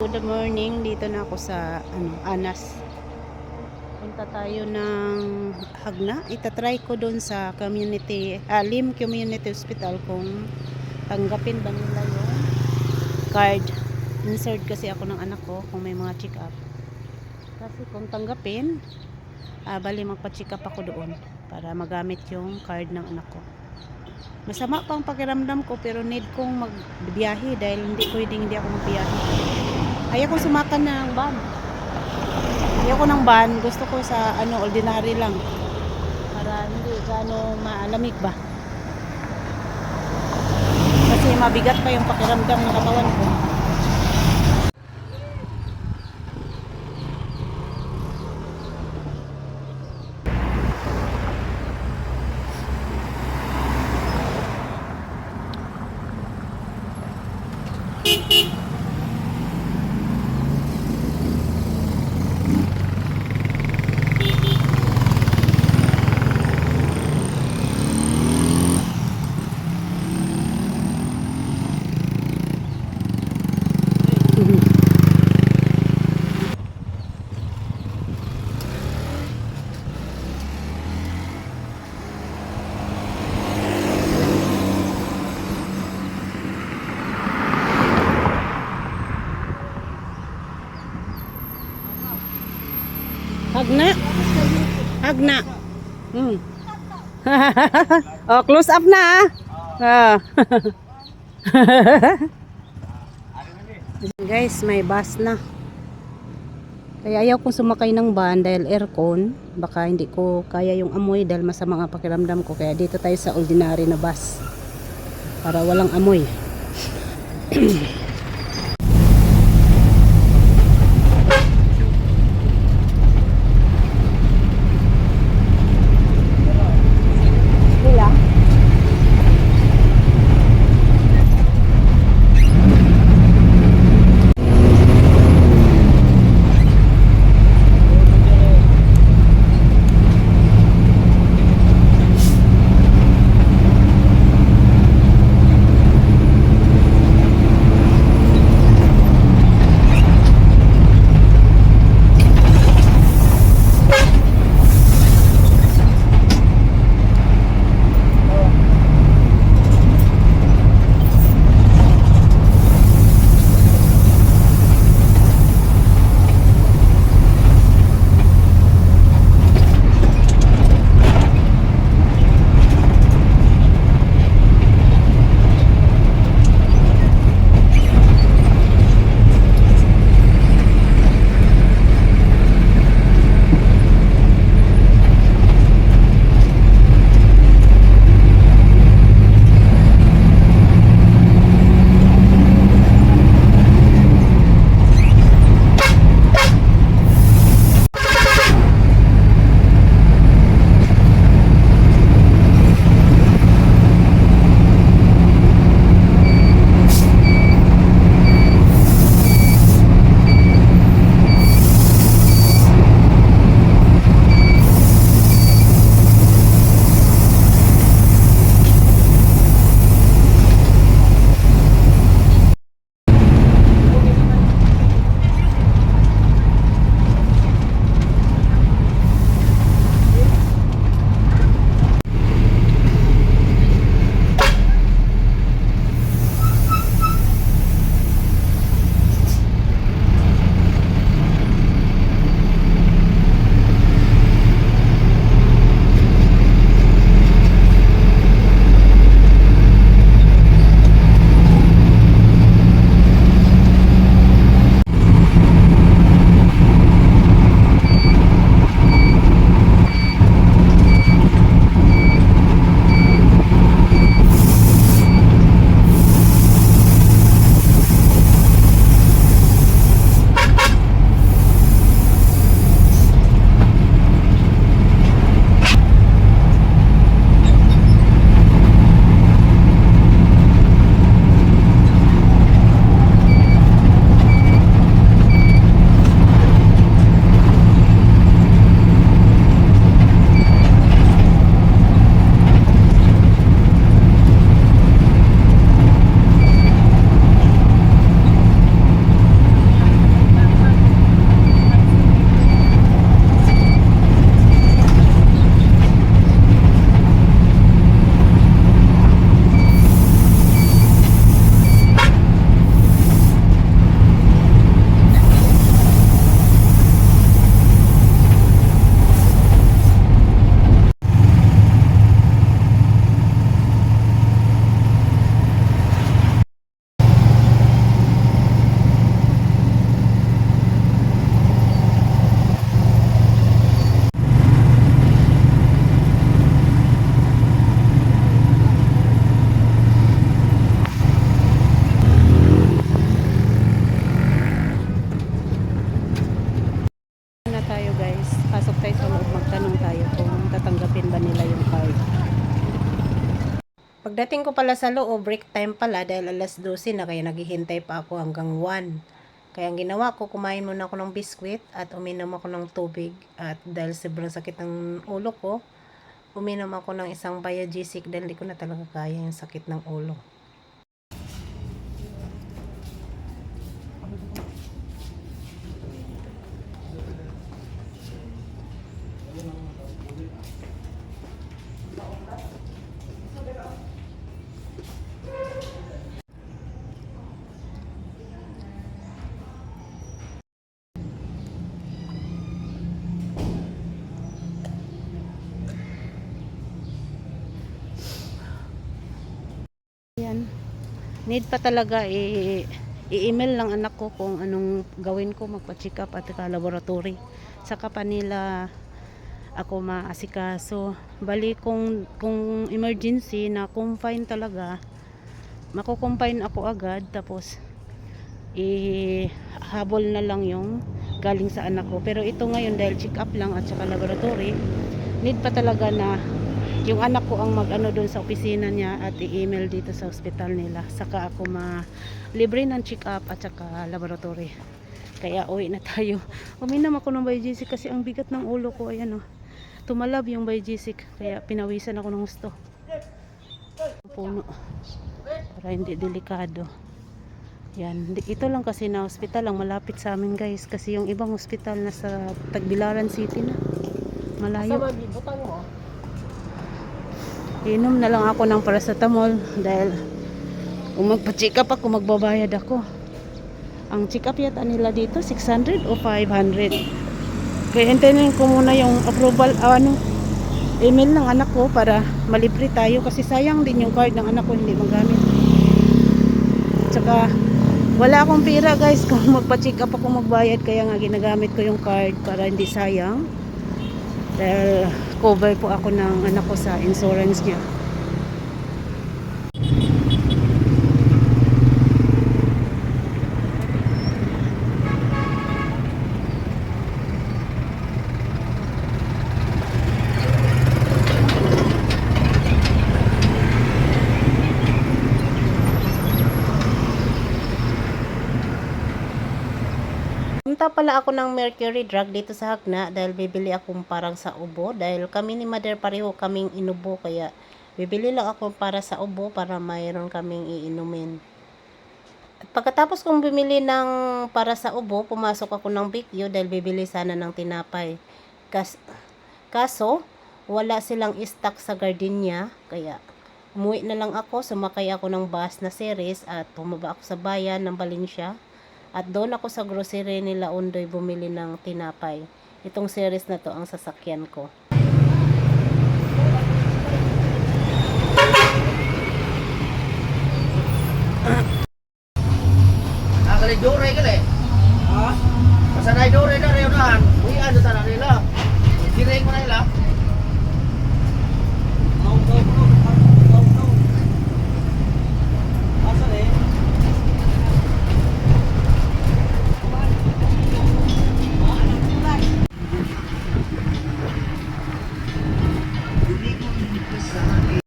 Good morning, dito na ako sa Anas. Punta tayo ng Hagna. Itatry ko doon sa community, Lim Community Hospital kung tanggapin ba nila yung card. Insert kasi ako ng anak ko kung may mga check up. Kasi kung tanggapin, bali magpa-check up ako doon para magamit yung card ng anak ko. Masama pang pakiramdam ko pero need kong magbiyahe dahil hindi pwedeng hindi ako magbiyahe. Ayaw ko sumakan ng van. Ayaw ko ng van. Gusto ko sa ordinary lang. Para hindi gaano maalamig ba. Kasi mabigat pa yung pakiramdam ng katawan ko. Hagna. Hagna. Oh, close up na. Guys, may bus na. Kaya ayaw kong sumakay ng van dahil aircon. Baka hindi ko kaya yung amoy dahil masama ang pakiramdam ko. Kaya dito tayo sa ordinary na bus. Para walang amoy. Pagdating ko pala sa loob, break time pala dahil alas 12 na kaya naghihintay pa ako hanggang 1. Kaya ang ginawa ko, kumain muna ako ng biskwit at uminom ako ng tubig. At dahil sobrang sakit ng ulo ko, uminom ako ng isang Biogesic dahil hindi ko na talaga kaya yung sakit ng ulo. Yan. Need pa talaga i-email lang anak ko kung anong gawin ko, magpa-check up at laboratory. Saka pa nila ako maasikaso. Bali kung emergency na confine talaga, mako-confine ako agad tapos ihabol na lang yung galing sa anak ko. Pero ito ngayon dahil check up lang at saka laboratory, need pa talaga na yung anak ko ang mag-ano doon sa opisina niya at i-email dito sa ospital nila. Saka ako libre ng check up at saka laboratory. Kaya uwi na tayo. Uminom ako ng Biogesic kasi ang bigat ng ulo ko. Ayan, oh. Tumalab yung Biogesic. Kaya pinawisan ako ng gusto. Puno. Para hindi delikado. Yan. Ito lang kasi na ospital ang malapit sa amin, guys. Kasi yung ibang ospital nasa Tagbilaran City na. Malayo. Inom na lang ako ng paracetamol dahil kung magpa-check up ako, magbabayad ako. Ang check up yata nila dito 600 o 500. Kaya hintayin ko muna yung approval email ng anak ko para malibre tayo kasi sayang din yung card ng anak ko hindi magamit. Tsaka wala akong pera, guys, kung magpa-check up ako magbayad, kaya nga ginagamit ko yung card para hindi sayang. Dahil cover po ako ng anak ko sa insurance niya. Punta pala ako ng Mercury Drug dito sa Hagna dahil bibili akong parang sa ubo. Dahil kami ni Mother pareho kaming inubo, kaya bibili lang ako para sa ubo para mayroon kaming iinumin. At pagkatapos kong bumili ng para sa ubo, pumasok ako ng Bigyo dahil bibili sana ng tinapay. Kaso, wala silang stock sa Gardenia, kaya umuwi na lang ako, sumakay ako ng bus na series at bumaba ako sa bayan ng Valencia. At doon ako sa grocery nila Undoy bumili ng tinapay. Itong series na to ang sasakyan ko. Nakaligduray ka eh. Ha? Masanay duray na rin unahan. Uy, ano ta na nila? Diray mo na nila.